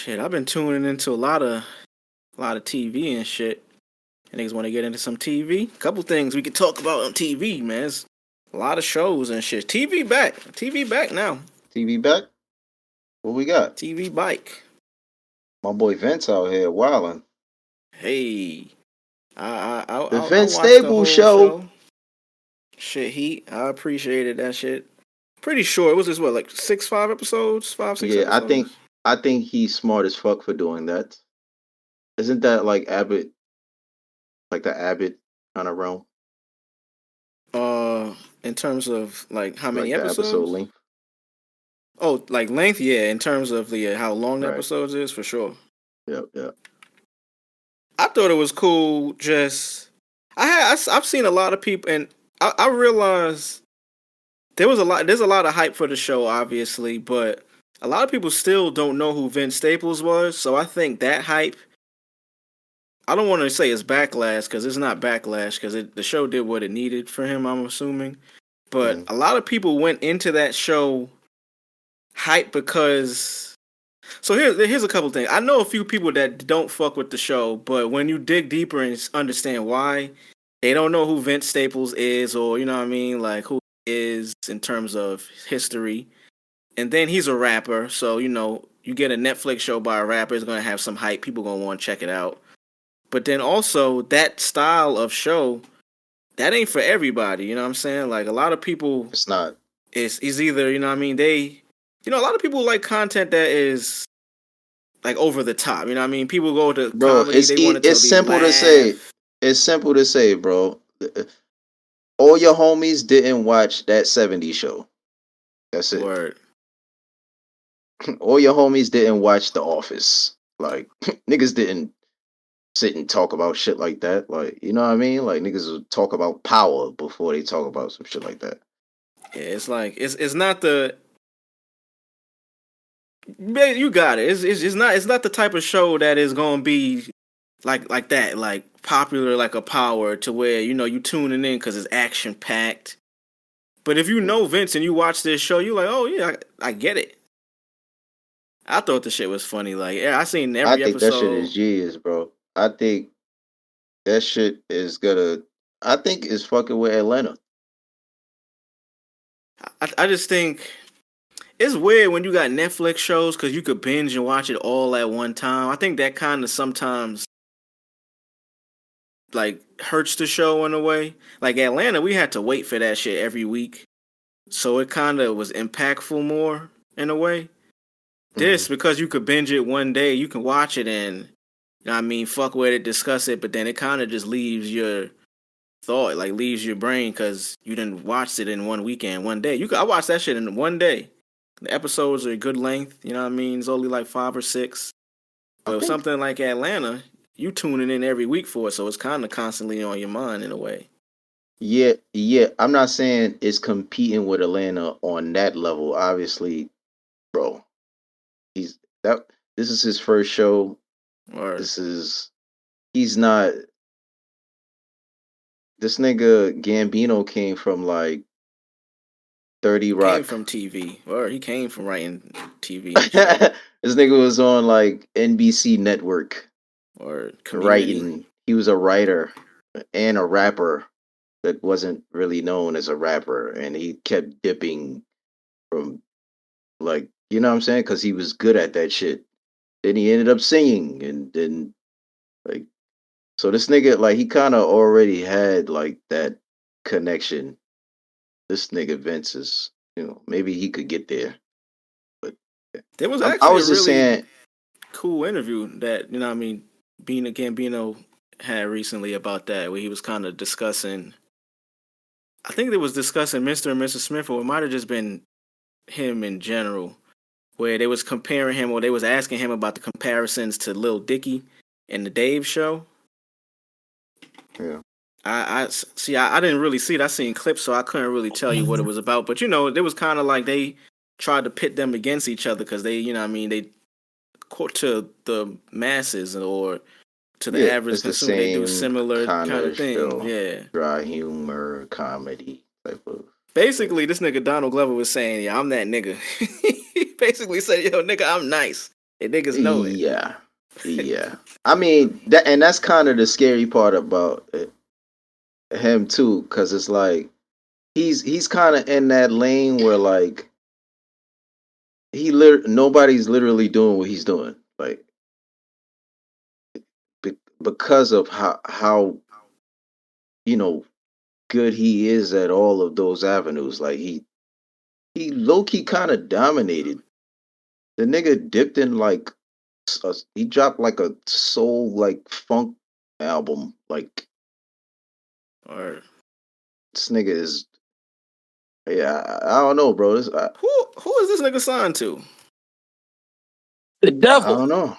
Shit, I've been tuning into a lot of TV and shit. And niggas want to get into some TV. Couple things we could talk about on TV, man. It's a lot of shows and shit. TV back. TV back now. TV back? What we got? TV bike. My boy Vince out here wilding. Hey, The I Vince watched the Stable whole show. Shit, Heat. I appreciated that shit. Pretty sure it was just what, like 5 episodes, 6 Yeah, episodes. I think he's smart as fuck for doing that. Isn't that like Abbott, like the Abbott kind of realm, In terms of like how many like the episode episodes? length? Oh, like length, yeah. In terms of the how long the Right. episodes is, for sure. Yep. I thought it was cool. Just I've seen a lot of people, and I realized there's a lot of hype for the show, obviously, but a lot of people still don't know who Vince Staples was. So I think that hype, I don't want to say it's backlash because it's not backlash because the show did what it needed for him. I'm assuming, but Mhm. a lot of people went into that show hype because. So here's a couple things. I know a few people that don't fuck with the show, but when you dig deeper and understand why, they don't know who Vince Staples is, or you know what I mean, like who he is in terms of history. And then he's a rapper, so you get a Netflix show by a rapper, it's gonna have some hype. People gonna want to check it out. But then also that style of show, that ain't for everybody. You know what I'm saying? Like a lot of people, It's not, is either you know what I mean a lot of people like content that is like over the top. You know what I mean? People go to bro. comedy, they want it to It's be simple to say. laugh. It's simple to say, bro. All your homies didn't watch that '70s show. That's it. Word. All your homies didn't watch The Office. Like niggas didn't sit and talk about shit like that. Like, you know what I mean? Like niggas would talk about power before they talk about some shit like that. Yeah, it's like it's not the man, you got it. It's not the type of show that is gonna be like that, like popular like a power to where you tuning in because it's action packed. But if you know Vince and you watch this show, you're like, oh yeah, I get it. I thought the shit was funny. Like, yeah, I seen I every think that shit episode. is genius, bro. I think that shit is gonna I think it's fucking with Atlanta. I just think it's weird when you got Netflix shows because you could binge and watch it all at one time. I think that kind of sometimes like hurts the show in a way. Like Atlanta, we had to wait for that shit every week, so it kind of was impactful more in a way. Hmm. This because you could binge it one day, you can watch it and I mean fuck with it, discuss it, but then it kind of just leaves your thought, like leaves your brain because you didn't watch it in one weekend, one day. I watched that shit in one day. The episodes are a good length, you know what I mean? It's only like 5 or 6. I But with think something like Atlanta, you tuning in every week for it, so it's kind of constantly on your mind in a way. yeah. I'm not saying it's competing with Atlanta on that level. Obviously, bro. He's that this is his first show. Or This is he's not this nigga Gambino came from like 30 came Rock. from TV, or he came from writing TV and shit, This nigga was on like NBC Network or Community. writing. He was a writer and a rapper that wasn't really known as a rapper, and he kept dipping from like you know what I'm saying because he was good at that shit. Then he ended up singing, and then like so this nigga like he kind of already had like that connection. This nigga Vince is maybe he could get there, but There was I actually a was just really saying cool interview that what I mean, Bina Gambino had recently about that, where he was kind of discussing. I think they was discussing Mr. and Mrs. Smith, or it might have just been him in general, where they was comparing him, or they was asking him about the comparisons to Lil Dicky and the Dave Show. yeah. I see. I didn't really see it. I seen clips, so I couldn't really tell you what it was about. But it was kind of like they tried to pit them against each other because they, what I mean, they to the masses or to the Yeah, average it's the consumer, they do same similar kind kind of of things. show. Yeah. Dry humor, comedy type of shit. Basically, this nigga Donald Glover was saying, "Yeah, I'm that nigga." He basically said, "Yo, nigga, I'm nice. They niggas know it. Yeah, yeah. I mean, that's kind of the scary part about him too, because it's like he's kind of in that lane where like nobody's literally doing what he's doing, like because of how you know good he is at all of those avenues. Like he low key kind of dominated. The nigga dipped in like he dropped like a soul like funk album. Like Or this nigga is yeah. I don't know, bro. who is this nigga signed to? The I devil. don't know.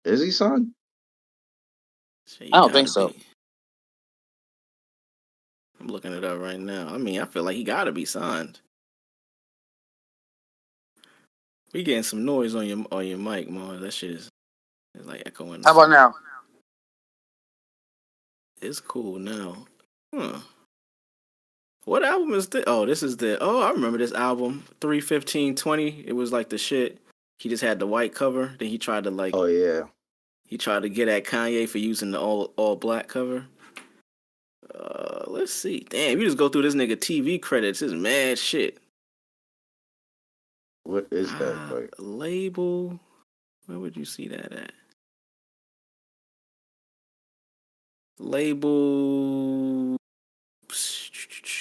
Is he son? Shit, I he don't think gotta so. be. I'm looking it up right now. I mean, I feel like he gotta be signed. We getting some noise on your mic, Mars. That shit is like echoing. How about now? It's cool now. Huh. What album is this? Oh, this is the. Oh, I remember this album. 31520. It was like the shit. He just had the white cover. Then he tried to Oh yeah. get at Kanye for using the all black cover. Let's see. Damn, you just go through this nigga TV credits. This is mad shit. What is that? Like Label. Where would you see that at? Label.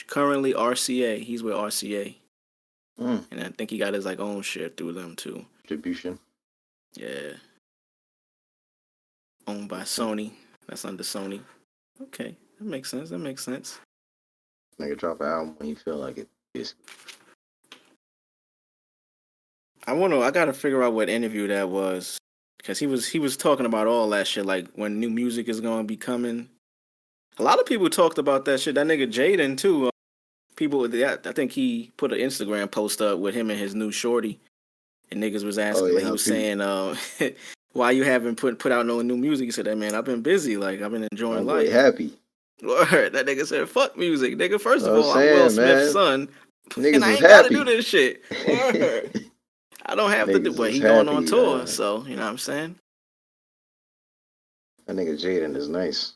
Currently RCA. He's with RCA. And I think he got his like own shit through them too. distribution. Yeah. Owned by Sony. That's under Sony. Okay. That makes sense. Nigga drop an album when you feel like it. I gotta figure out what interview that was. Because he was talking about all that shit, like when new music is gonna be coming. A lot of people talked about that shit. That nigga Jaden too. I think he put an Instagram post up with him and his new shorty. And niggas was asking, yeah, like he was saying, why you haven't put out no new music? He said, that man, I've been busy. Like I've been enjoying boy life. happy. Word. That nigga said, fuck music, nigga. First of I'm all, I'm Will saying, Smith's man, son, niggas and I was ain't gotta do happy. this shit. Word. I don't have to do, Niggas but was he going on happy. tour, so you know what I'm saying. That nigga Jaden is nice.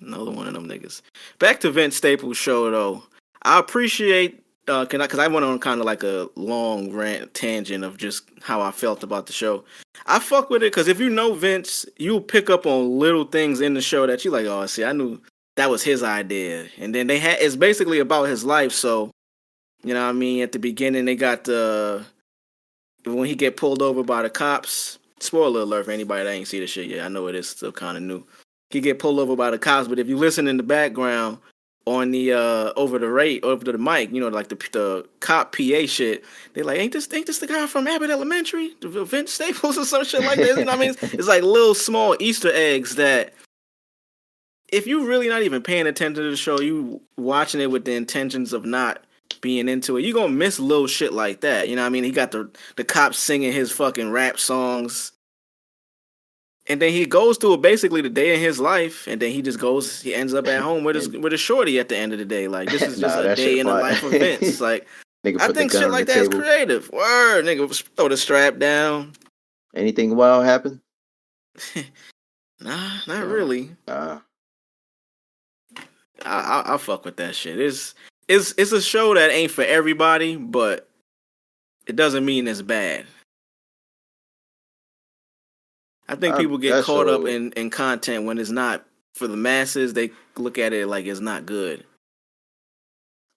Another one of them niggas. Back to Vince Staples' show though. I appreciate because I went on kind of like a long rant tangent of just how I felt about the show. I fuck with it because if you know Vince, you'll pick up on little things in the show that you like. Oh, see, I knew that was his idea, and then it's basically about his life. So you know what I mean. At the beginning, they got when he get pulled over by the cops. Spoiler alert for anybody that ain't see the shit yet. I know it is still kind of new. He get pulled over by the cops, but if you listen in the background on the over the mic, you know, like the cop PA shit, they like, ain't this the guy from Abbott Elementary, Vince Staples or some shit like that? You know what I mean? It's like little small Easter eggs that if you really not even paying attention to the show, you watching it with the intentions of not being into it, you gonna miss little shit like that. You know what I mean? He got the cops singing his fucking rap songs. And then he goes through basically the day in his life, and then he ends up at home with his shorty at the end of the day. Like this is just Nah, a that shit day in the fly. life of Vince. Like Nigga I put the think gun shit on the like that is table. creative. Word, nigga, throw the strap down. Anything wild happen? Nah, not No. really. Nah. I fuck with that shit. It's a show that ain't for everybody, but it doesn't mean it's bad. I think people get That caught up show. in content when it's not for the masses. They look at it like it's not good.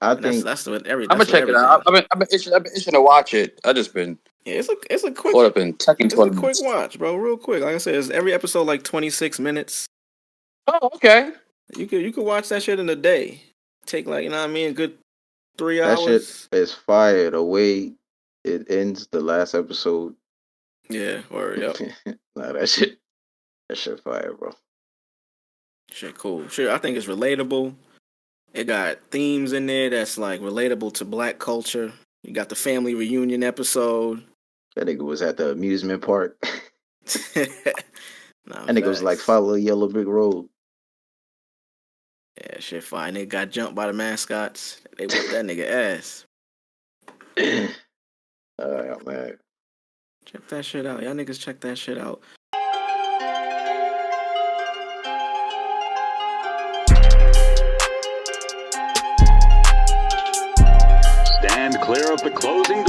I And think that's what I'm gonna check it out. everything. I've been itching to watch it. I just been Yeah, it's a quick caught up in taking it's a quick tournaments. watch, bro. Real quick. Like I said, it's every episode like 26 minutes. Oh, okay. You could watch that shit in a day. Take like, you know what I mean, a good 3 that shit hours. is fire. The way it ends the last episode. Yeah, or yep. Nah, that shit fire, bro. Shit cool. Shit, I think it's relatable. It got themes in there that's like relatable to black culture. You got the family reunion episode. That nigga was at the amusement park. Nah, That nigga was like, facts. follow the yellow brick road. Yeah, shit fine. They got jumped by the mascots. They whipped that nigga ass. Oh man. Check that shit out. Y'all niggas check that shit out. Stand clear of the closing